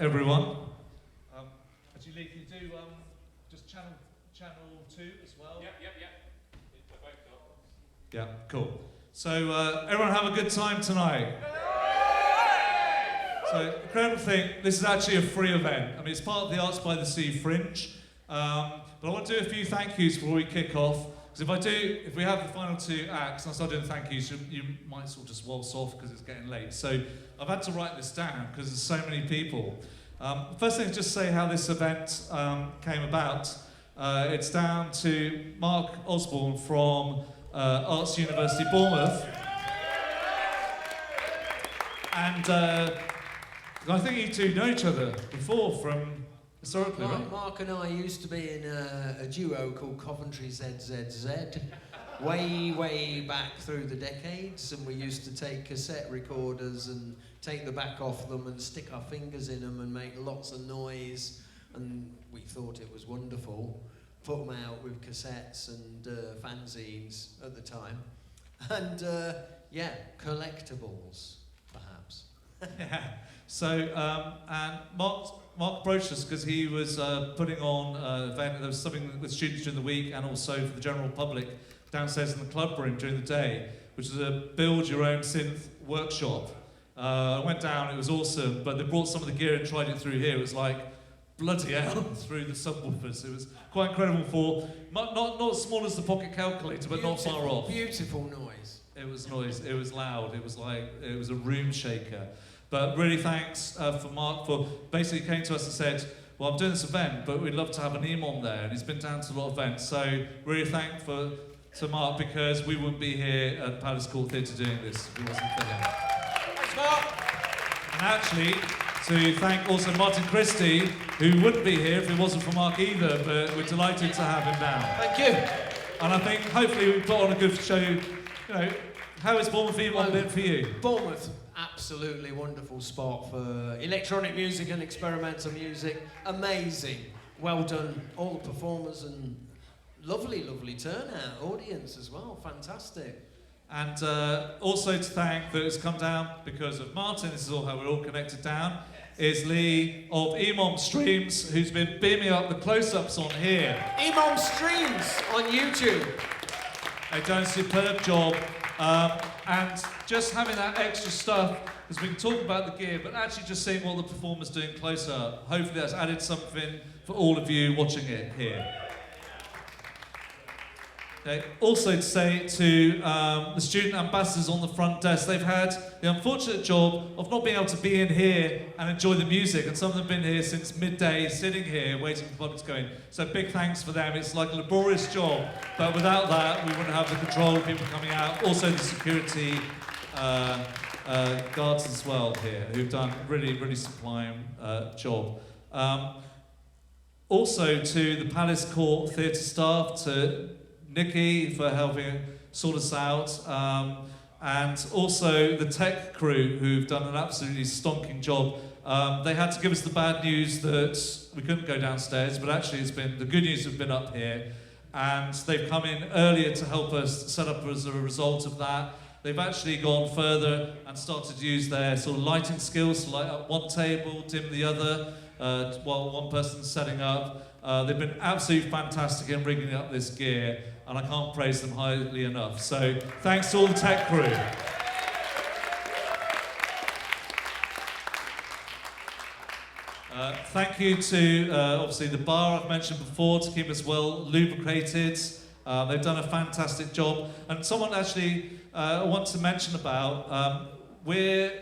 Everyone. Actually, can you do just channel 2 as well? Yep. Yeah, cool. So everyone have a good time tonight. So the incredible thing, this is actually a free event. I mean, it's part of the Arts by the Sea Fringe. But I want to do a few thank yous before we kick off. Because if we have the final two acts, and I start doing thank yous, you might sort of just waltz off because it's getting late. So I've had to write this down because there's so many people. First thing is just say how this event came about. It's down to Mark Osborne from Arts University Bournemouth. And I think you two know each other before from historically, right? Mark and I used to be in a duo called Coventry ZZZ, way back through the decades, and we used to take cassette recorders and take the back off them and stick our fingers in them and make lots of noise, and we thought it was wonderful. Put them out with cassettes and fanzines at the time, and collectibles, perhaps. Yeah. So, and Mark approached us because he was putting on an event. There was something with students during the week and also for the general public downstairs in the club room during the day, which was a build your own synth workshop. I went down, it was awesome, but they brought some of the gear and tried it through here. It was like bloody hell through the subwoofers. It was quite incredible for, not as small as the pocket calculator, but not far off. Beautiful noise. It was noise, it was loud, it was a room shaker. But really thanks for Mark for basically came to us and said, well, I'm doing this event, but we'd love to have an EMOM there. And he's been down to a lot of events. So really thankful to Mark because we wouldn't be here at Palace Court Theatre doing this if it wasn't for him. Thanks, Mark. And actually, to thank also Martin Christie, who wouldn't be here if it wasn't for Mark either, but we're delighted to have him down. Thank you. And I think hopefully we put on a good show. You know, how is Bournemouth EMOM been for you? Bournemouth, absolutely wonderful spot for electronic music and experimental music. Amazing. Well done, all the performers, and lovely turnout, audience as well. Fantastic. And also to thank that it's come down because of Martin, this is all how we're all connected down, is Lee of EMOM Streams, who's been beaming up the close-ups on here. EMOM Streams on YouTube. They've done a superb job. And just having that extra stuff, because we can talk about the gear, but actually just seeing what the performer's doing close up, hopefully that's added something for all of you watching it here. Okay. Also to say to the student ambassadors on the front desk, they've had the unfortunate job of not being able to be in here and enjoy the music, and some of them have been here since midday, sitting here waiting for the public to go in. So big thanks for them. It's like a laborious job, but without that we wouldn't have the control of people coming out. Also the security guards as well here, who've done a really sublime job. Also to the Palace Court Theatre staff, to Nikki for helping sort us out, and also the tech crew who've done an absolutely stonking job. They had to give us the bad news that we couldn't go downstairs, but actually it's been the good news have been up here, and they've come in earlier to help us set up as a result of that. They've actually gone further and started to use their sort of lighting skills to light up one table, dim the other, while one person's setting up. They've been absolutely fantastic in rigging up this gear, and I can't praise them highly enough. So thanks to all the tech crew. Thank you to obviously the bar I've mentioned before to keep us well lubricated. They've done a fantastic job. And someone actually I want to mention about, we're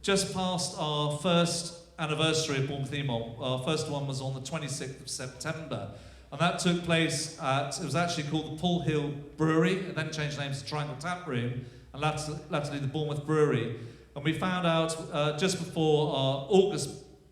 just past our first anniversary of Bournemouth EMOM. Our first one was on the 26th of September. And that took place at, it was actually called the Pull Hill Brewery, and then changed names to Triangle Tap Room, and latterly the Bournemouth Brewery. And we found out just before our August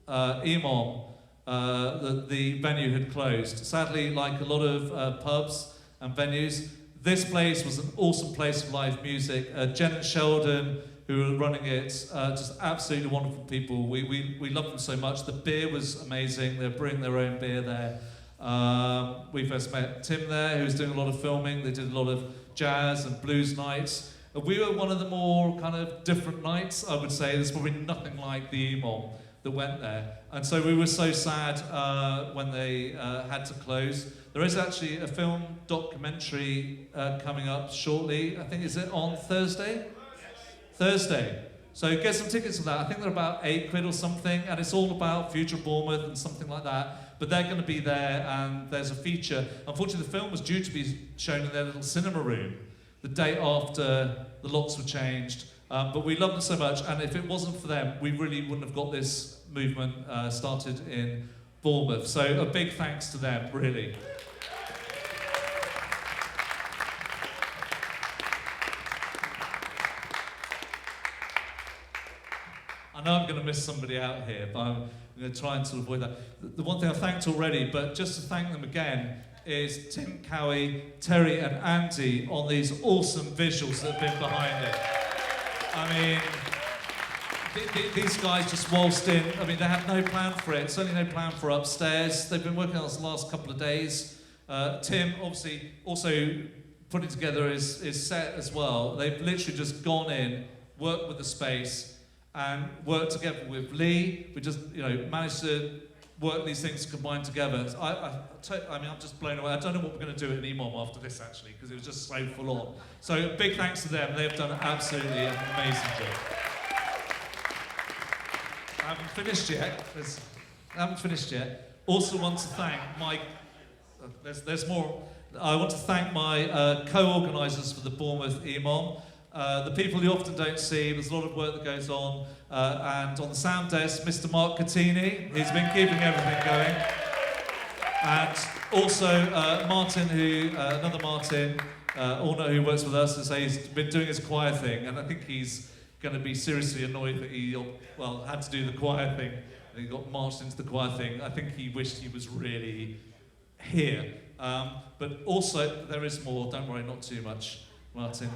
EMOM that the venue had closed. Sadly, like a lot of pubs and venues, this place was an awesome place for live music. Jen and Sheldon, who were running it, just absolutely wonderful people. We loved them so much. The beer was amazing. They're bringing their own beer there. We first met Tim there, who was doing a lot of filming. They did a lot of jazz and blues nights. We were one of the more kind of different nights, I would say. There's probably nothing like the EMOM. that went there. And so we were so sad when they had to close. There is actually a film documentary coming up shortly. I think, is it on Thursday? Thursday. So get some tickets for that. I think they're about £8 or something, and it's all about future Bournemouth and something like that. But they're going to be there, and there's a feature. Unfortunately, the film was due to be shown in their little cinema room the day after the locks were changed. But we love them so much, and if it wasn't for them, we really wouldn't have got this movement started in Bournemouth. So a big thanks to them, really. I know I'm going to miss somebody out here, but I'm going to try and sort of avoid that. The one thing I've thanked already, but just to thank them again, is Tim Cowie, Terry and Andy on these awesome visuals that have been behind it. I mean, these guys just waltzed in. I mean, they had no plan for it, certainly no plan for upstairs. They've been working on this the last couple of days. Tim, obviously, also putting together his set as well. They've literally just gone in, worked with the space, and worked together with Lee. We just, managed to work these things combined together. I mean, I'm just blown away. I don't know what we're going to do at an EMOM after this, actually, because it was just so full on. So big thanks to them. They've done absolutely an amazing job. I haven't finished yet. Also want to thank my... there's more. I want to thank my co-organisers for the Bournemouth EMOM. The people you often don't see, there's a lot of work that goes on. And on the sound desk, Mr. Mark Cattini, he's been keeping everything going. And also Martin, another Martin, Orner, who works with us, he's been doing his choir thing, and I think he's going to be seriously annoyed that he had to do the choir thing. And he got marched into the choir thing. I think he wished he was really here. But also, there is more, don't worry, not too much, Martin.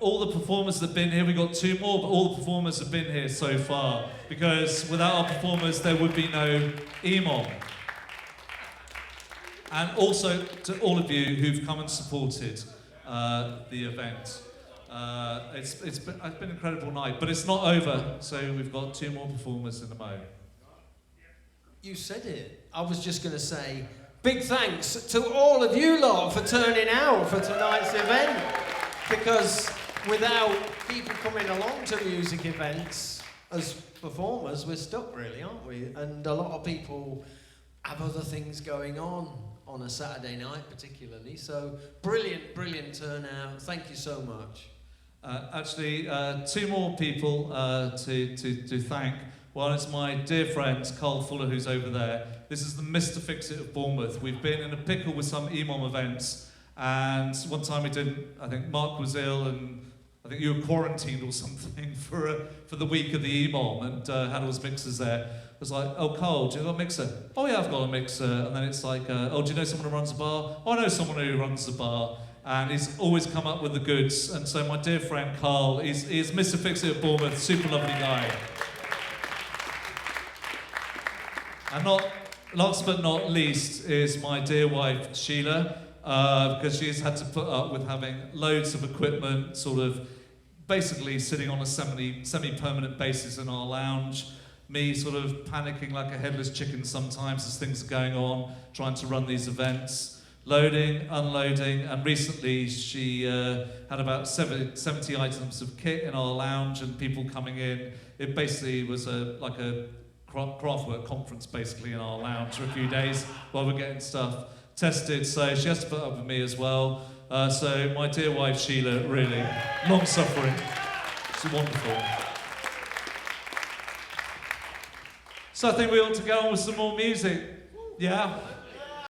All the performers that have been here, we've got 2 more, but all the performers have been here so far, because without our performers there would be no EMOM. And also to all of you who've come and supported the event. It's been an incredible night, but it's not over, so we've got 2 more performers in a moment. You said it. I was just going to say, big thanks to all of you lot for turning out for tonight's event, because without people coming along to music events as performers, we're stuck really, aren't we? And a lot of people have other things going on a Saturday night particularly, so brilliant turnout. Thank you so much. Actually, 2 more people to thank. One is my dear friend Carl Fuller, who's over there. This is the Mr. Fix-It of Bournemouth. We've been in a pickle with some EMOM events, and one time we did, I think Mark was ill, and I think you were quarantined or something for the week of the EMOM, and had all his mixers there. It was like, oh, Carl, do you have a mixer? Oh, yeah, I've got a mixer. And then it's like, oh, do you know someone who runs a bar? Oh, I know someone who runs a bar. And he's always come up with the goods. And so my dear friend Carl, he's Mr. Fix-It of Bournemouth, super lovely guy. And last but not least is my dear wife, Sheila, because she's had to put up with having loads of equipment, sort of basically sitting on a semi-permanent basis in our lounge. Me sort of panicking like a headless chicken sometimes as things are going on, trying to run these events, loading, unloading, and recently she had about 70 items of kit in our lounge and people coming in. It basically was like a craftwork conference basically in our lounge for a few days while we're getting stuff tested, so she has to put up with me as well. So my dear wife Sheila, really, long suffering, it's wonderful. So I think we ought to go on with some more music. Yeah?